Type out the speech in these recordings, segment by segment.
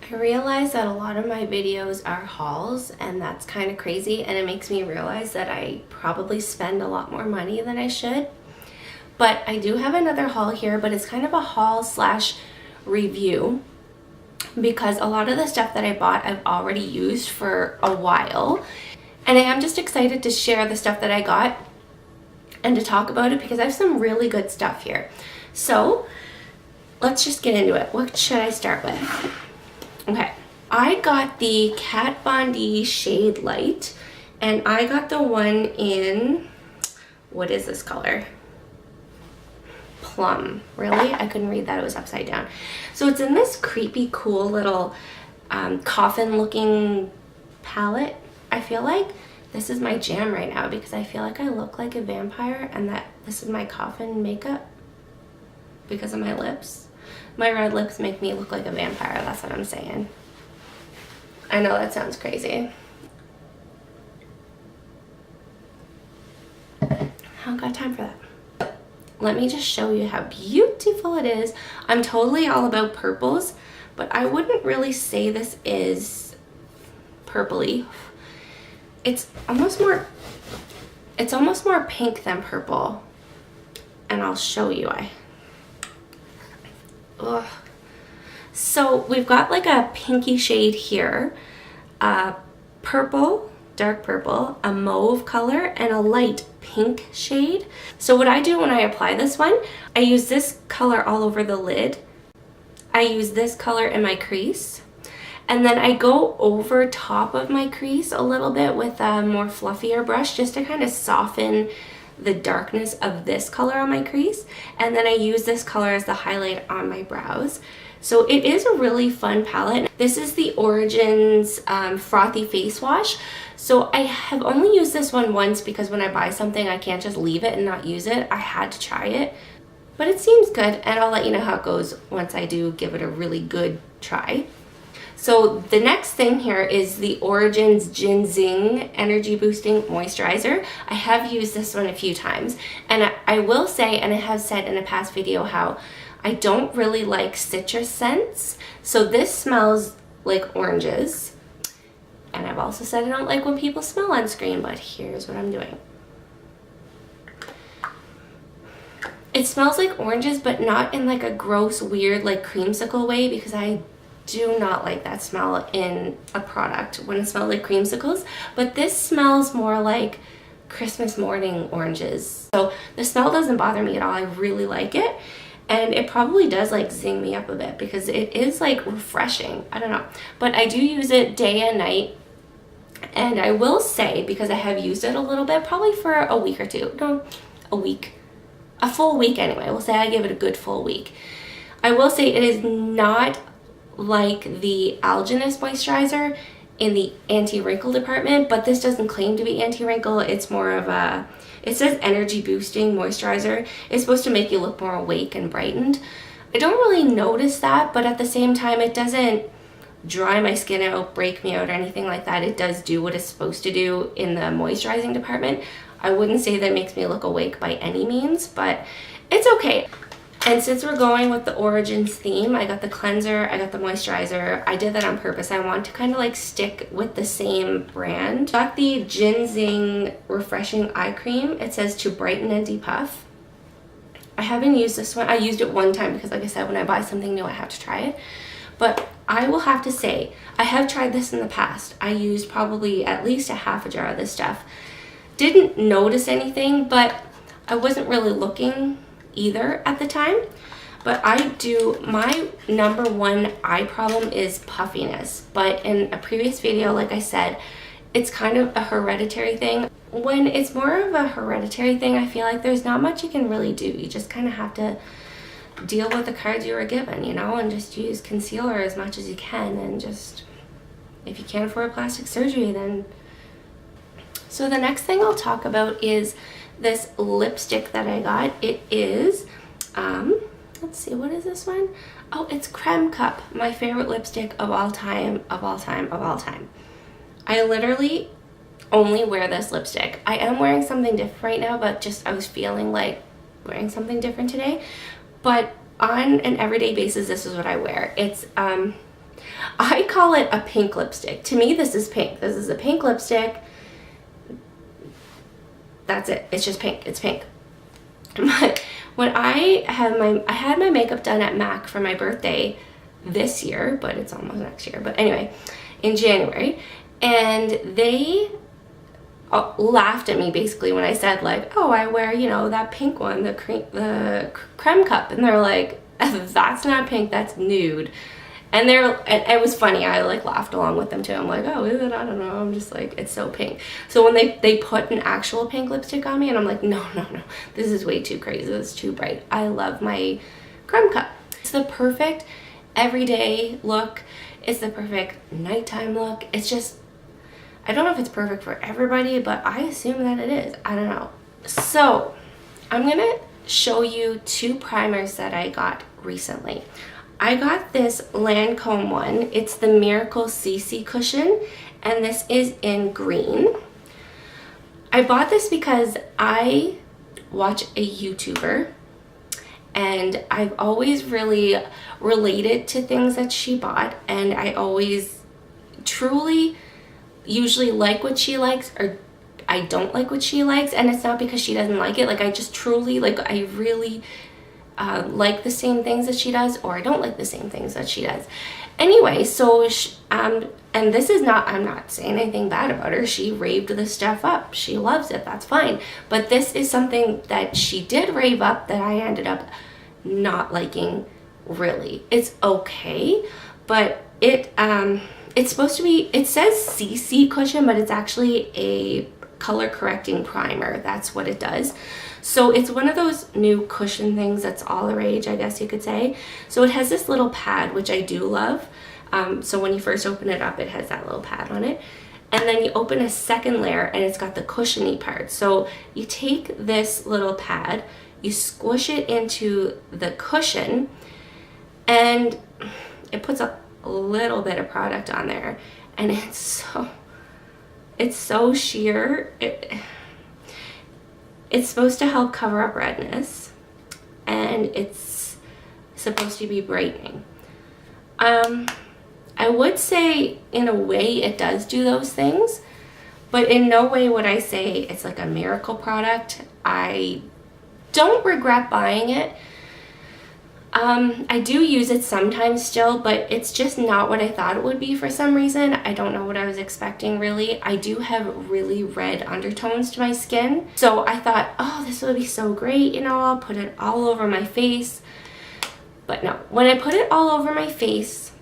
I realize that a lot of my videos are hauls, and that's kind of crazy, and it makes me realize that I probably spend a lot more money than I should. But I do have another haul here, but it's kind of a haul slash review because a lot of the stuff that I bought I've already used for a while, and I am just excited to share the stuff that I got and to talk about it because I have some really good stuff here. So let's just get into it. What should I start with? Okay, I got the Kat Von D Shade Light, and I got the one in, what is this color? Plum. Really? I couldn't read that, it was upside down. So it's in this creepy, cool little coffin looking palette. I feel like this is my jam right now because I feel like I look like a vampire and that this is my coffin makeup because of my lips. My red lips make me look like a vampire, that's what I'm saying. I know that sounds crazy. I don't got time for that. Let me just show you how beautiful it is. I'm totally all about purples, but I wouldn't really say this is purpley. It's almost more pink than purple, and I'll show you why. Ugh. So we've got like a pinky shade here, purple, dark purple, a mauve color, and a light pink shade. So what I do when I apply this one, I use this color all over the lid. I use this color in my crease, and then I go over top of my crease a little bit with a more fluffier brush just to kind of soften the darkness of this color on my crease, and then I use this color as the highlight on my brows. So it is a really fun palette. This is the Origins Frothy Face Wash. So I have only used this one once because when I buy something I can't just leave it and not use it. I had to try it, but it seems good, and I'll let you know how it goes once I do give it a really good try. So the next thing here is the Origins Ginzing Energy Boosting Moisturizer. I have used this one a few times, and I will say, and I have said in a past video, how I don't really like citrus scents. So this smells like oranges, and I've also said I don't like when people smell on screen, but here's what I'm doing. It smells like oranges, but not in like a gross, weird, like creamsicle way, because I do not like that smell in a product when it smells like creamsicles. But this smells more like Christmas morning oranges. So the smell doesn't bother me at all. I really like it, and it probably does like zing me up a bit because it is like refreshing. I don't know, but I do use it day and night. And I will say, because I have used it a little bit, probably for a week or two, no, a full week anyway. We'll say I give it a good full week. I will say it is not like the Algenist moisturizer in the anti-wrinkle department, but this doesn't claim to be anti-wrinkle. It's more of a, it says energy boosting moisturizer. It's supposed to make you look more awake and brightened. I don't really notice that, but at the same time it doesn't dry my skin out, break me out, or anything like that. It does do what it's supposed to do in the moisturizing department. I wouldn't say that makes me look awake by any means, but it's okay. And since we're going with the Origins theme, I got the cleanser, I got the moisturizer. I did that on purpose. I want to kind of like stick with the same brand. Got the Ginzing Refreshing Eye Cream. It says to brighten and depuff. I haven't used this one. I used it one time because, like I said, when I buy something new, I have to try it. But I will have to say, I have tried this in the past. I used probably at least a half a jar of this stuff. Didn't notice anything, but I wasn't really looking either at the time. But I do, my number one eye problem is puffiness. But in a previous video, like I said, it's kind of a hereditary thing. When it's more of a hereditary thing, I feel like there's not much you can really do. You just kind of have to deal with the cards you were given, you know, and just use concealer as much as you can, and just, if you can't afford plastic surgery, then. So the next thing I'll talk about is this lipstick that I got. It is, let's see, what is this one? Oh, it's Creme Cup, my favorite lipstick of all time, of all time, of all time. I literally only wear this lipstick. I am wearing something different right now, but just I was feeling like wearing something different today. But on an everyday basis, this is what I wear. It's I call it a pink lipstick. To me, this is pink. This is a pink lipstick. That's it. It's just pink. It's pink. But when I had my makeup done at MAC for my birthday this year, but it's almost next year. But anyway, in January, and they laughed at me basically when I said like, oh, I wear, you know, that pink one, the creme cup, and they're like, that's not pink, that's nude. And it was funny. I like laughed along with them too. I'm like, oh, is it? I don't know. I'm just like, it's so pink. So when they put an actual pink lipstick on me, and I'm like, no, this is way too crazy. This is too bright. I love my creme cup. It's the perfect everyday look. It's the perfect nighttime look. It's just, I don't know if it's perfect for everybody, but I assume that it is. I don't know. So I'm gonna show you 2 primers that I got recently. I got this Lancome one. It's the Miracle CC cushion, and this is in green. I bought this because I watch a YouTuber, and I've always really related to things that she bought, and I always truly usually like what she likes, or I don't like what she likes, and it's not because she doesn't like it. Like, I just truly, like, I really like the same things that she does, or I don't like the same things that she does. Anyway, so and this is not, I'm not saying anything bad about her. She raved this stuff up. She loves it. That's fine. But this is something that she did rave up that I ended up not liking really. It's okay, but it's supposed to be, it says CC cushion, but it's actually a color correcting primer. That's what it does. So it's one of those new cushion things that's all the rage, I guess you could say. So it has this little pad, which I do love. So when you first open it up, it has that little pad on it. And then you open a second layer and it's got the cushiony part. So you take this little pad, you squish it into the cushion, and it puts a little bit of product on there. And it's so sheer. It's supposed to help cover up redness, and it's supposed to be brightening. I would say in a way it does do those things, but in no way would I say it's like a miracle product. I don't regret buying it. I do use it sometimes still, but it's just not what I thought it would be for some reason. I don't know what I was expecting really. I do have really red undertones to my skin, so I thought, oh, this would be so great, you know, I'll put it all over my face. But no, when I put it all over my face,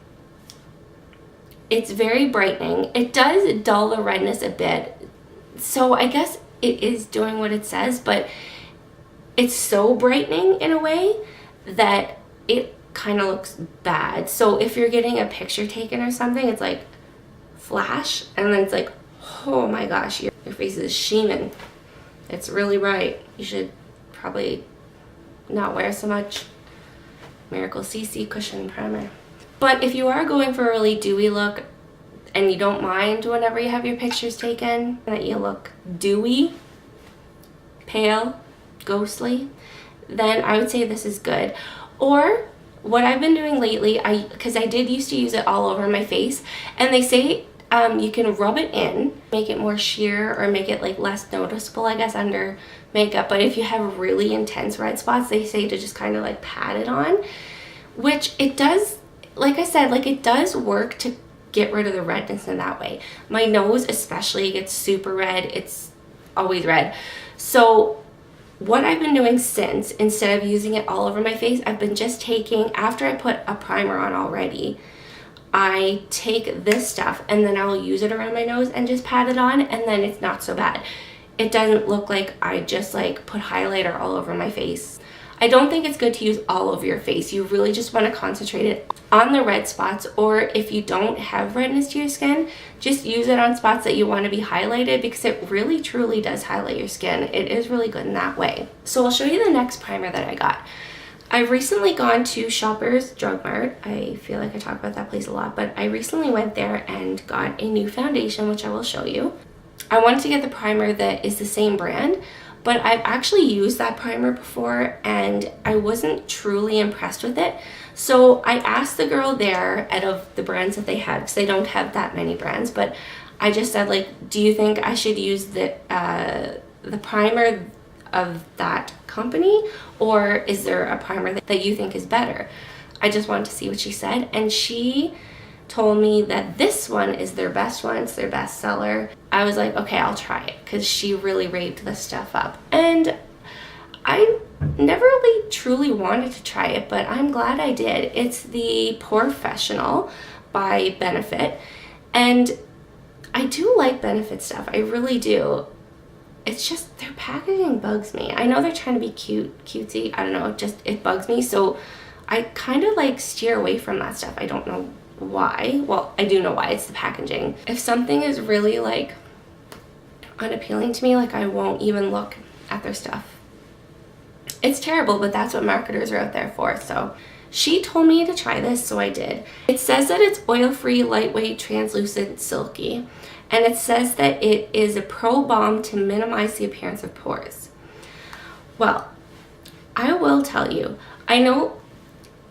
it's very brightening. It does dull the redness a bit, so I guess it is doing what it says, but it's so brightening in a way that it kind of looks bad. So if you're getting a picture taken or something, it's like flash, and then it's like, oh my gosh, your face is sheeming. It's really bright. You should probably not wear so much Miracle CC cushion primer. But if you are going for a really dewy look and you don't mind whenever you have your pictures taken that you look dewy, pale, ghostly, then I would say this is good. Or what I've been doing lately, because I did used to use it all over my face, and they say you can rub it in, make it more sheer, or make it like less noticeable, I guess, under makeup. But if you have really intense red spots, they say to just kind of like pat it on, which it does, like I said, like it does work to get rid of the redness in that way. My nose especially gets super red. It's always red. So what I've been doing since, instead of using it all over my face, I've been just taking, after I put a primer on already, I take this stuff and then I'll use it around my nose and just pat it on, and then it's not so bad. It doesn't look like I just like put highlighter all over my face. I don't think it's good to use all over your face. You really just want to concentrate it on the red spots, or if you don't have redness to your skin, just use it on spots that you want to be highlighted, because it really truly does highlight your skin. It is really good in that way. So I'll show you the next primer that I got. I've recently gone to Shoppers Drug Mart. I feel like I talk about that place a lot, but I recently went there and got a new foundation, which I will show you. I wanted to get the primer that is the same brand, but I've actually used that primer before and I wasn't truly impressed with it. So I asked the girl there, out of the brands that they had, because they don't have that many brands, but I just said, like, do you think I should use the primer of that company, or is there a primer that you think is better? I just wanted to see what she said, and she told me that this one is their best one, it's their best seller. I was like, okay, I'll try it, because she really raved this stuff up. And I never really truly wanted to try it, but I'm glad I did. It's the Porefessional by Benefit, and I do like Benefit stuff, I really do. It's just their packaging bugs me. I know they're trying to be cutesy, I don't know, it bugs me, so I kind of like steer away from that stuff. I don't know why. Well, I do know why, it's the packaging. If something is really like unappealing to me, like I won't even look at their stuff. It's terrible, but that's what marketers are out there for. So she told me to try this, so I did. It says that it's oil-free, lightweight, translucent, silky, and it says that it is a pro balm to minimize the appearance of pores. Well, I will tell you, I know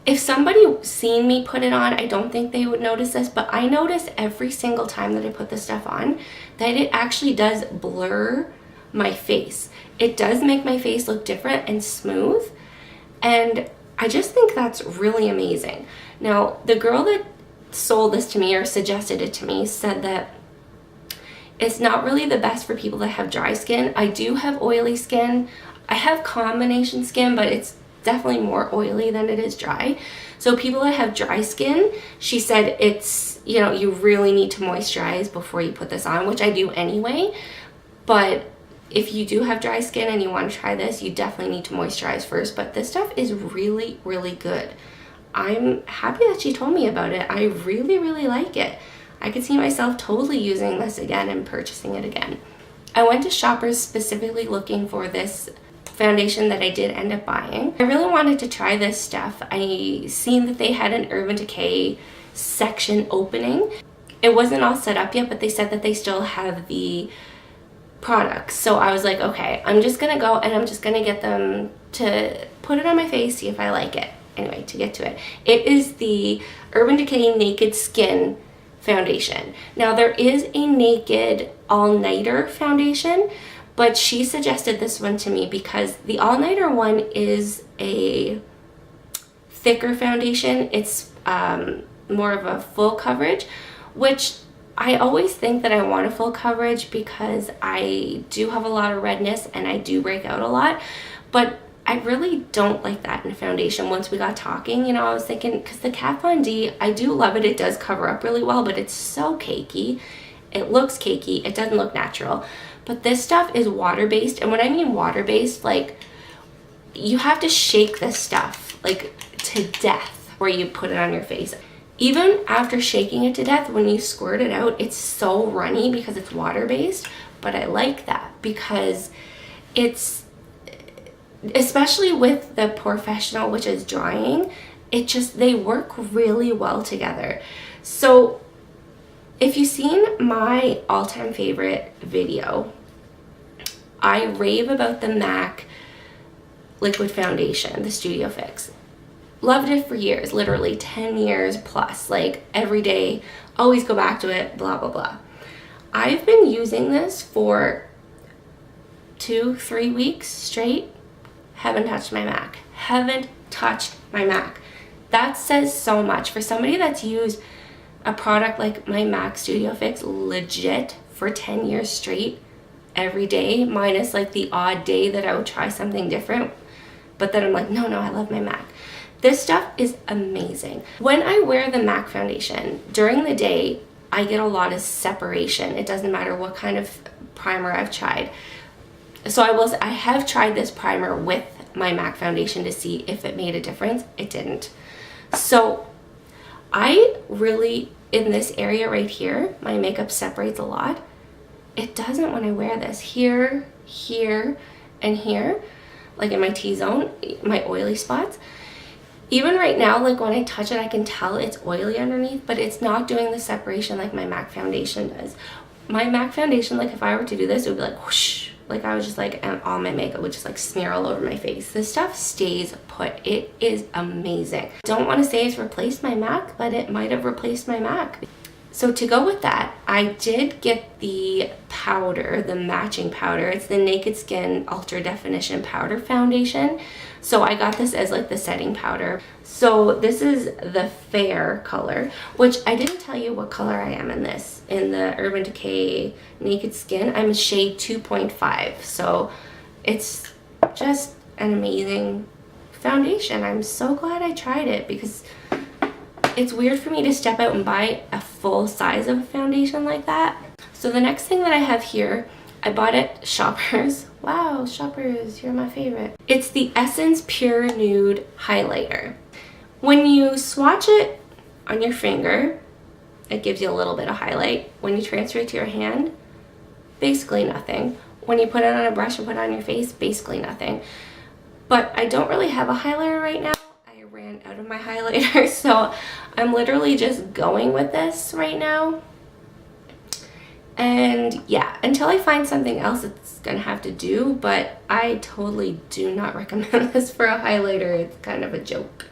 if somebody seen me put it on, I don't think they would notice this, but I notice every single time that I put this stuff on that it actually does blur my face. It does make my face look different and smooth, and I just think that's really amazing. Now, the girl that sold this to me or suggested it to me said that it's not really the best for people that have dry skin. I do have oily skin. I have combination skin, but it's definitely more oily than it is dry. So people that have dry skin, she said it's, you know, you really need to moisturize before you put this on, which I do anyway. But if you do have dry skin and you want to try this, you definitely need to moisturize first. But this stuff is really, really good. I'm happy that she told me about it. I really, really like it. I could see myself totally using this again and purchasing it again. I went to Shoppers specifically looking for this foundation that I did end up buying. I really wanted to try this stuff. I seen that they had an Urban Decay section opening. It wasn't all set up yet, but they said that they still have the products. So I was like, okay, I'm just gonna go and I'm just gonna get them to put it on my face, see if I like it. Anyway, to get to it. It is the Urban Decay Naked Skin foundation. Now there is a Naked All-Nighter foundation, but she suggested this one to me because the all-nighter one is a thicker foundation. It's more of a full coverage, which I always think that I want a full coverage because I do have a lot of redness and I do break out a lot, but I really don't like that in a foundation. Once we got talking, you know, I was thinking, because the Kat Von D, I do love it. It does cover up really well, but it's so cakey. It looks cakey. It doesn't look natural. But this stuff is water-based, and when I mean water-based, like, you have to shake this stuff, like, to death where you put it on your face. Even after shaking it to death, when you squirt it out, it's so runny because it's water-based, but I like that because it's, especially with the Porefessional, which is drying, it just, they work really well together. So if you've seen my all-time favorite video, I rave about the MAC liquid foundation, the Studio Fix. Loved it for years, literally 10 years plus, like every day, always go back to it, blah, blah, blah. I've been using this for 2-3 weeks straight. Haven't touched my MAC. Haven't touched my MAC. That says so much. For somebody that's used a product like my MAC Studio Fix legit for 10 years straight, every day, minus like the odd day that I would try something different, but then I'm like, no, I love my MAC. This stuff is amazing. When I wear the MAC foundation, during the day, I get a lot of separation. It doesn't matter what kind of primer I've tried. So I have tried this primer with my MAC foundation to see if it made a difference. It didn't. So I really, in this area right here, my makeup separates a lot. It doesn't when I wear this. Here, here, and here, like in my T-zone, my oily spots. Even right now, like when I touch it, I can tell it's oily underneath, but it's not doing the separation like my MAC foundation does. My MAC foundation, like if I were to do this, it would be like whoosh. Like I was just like, and all my makeup would just like smear all over my face. This stuff stays put. It is amazing. Don't want to say it's replaced my MAC, but it might have replaced my MAC. So to go with that, I did get the powder, the matching powder. It's the Naked Skin Ultra Definition Powder Foundation. So I got this as like the setting powder. So this is the fair color, which I didn't tell you what color I am in this. In the Urban Decay Naked Skin, I'm a shade 2.5. So it's just an amazing foundation. I'm so glad I tried it because it's weird for me to step out and buy a full size of a foundation like that. So the next thing that I have here, I bought at Shoppers. Wow, Shoppers, you're my favorite. It's the Essence Pure Nude Highlighter. When you swatch it on your finger, it gives you a little bit of highlight. When you transfer it to your hand, basically nothing. When you put it on a brush and put it on your face, basically nothing. But I don't really have a highlighter right now. I ran out of my highlighter, so I'm literally just going with this right now. And yeah, until I find something else, it's gonna have to do, but I totally do not recommend this for a highlighter. It's kind of a joke.